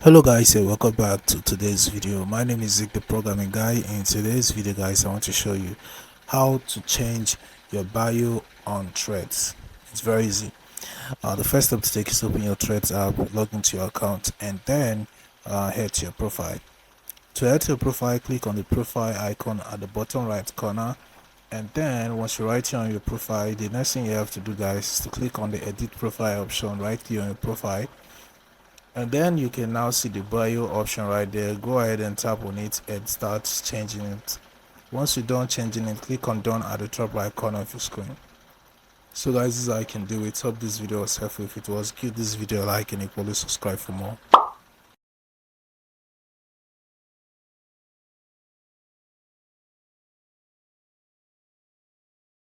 Hello guys, and welcome back to today's video. My name is Zeke, the programming guy. In today's video guys, I want to show you how to change your bio on Threads. It's very easy. The first step to take is open your Threads app, log into your account, and then head to your profile. To head to your profile, click on the profile icon at the bottom right corner, and then once you're right here on your profile, the next thing you have to do guys is to click on the edit profile option right here on your profile, and then you can now see the bio option right there. Go ahead and tap on it and start changing it. Once you're done changing it, click on done at the top right corner of your screen. So guys, this is how I can do it. Hope this video was helpful. If it was, give this video a like and equally subscribe for more.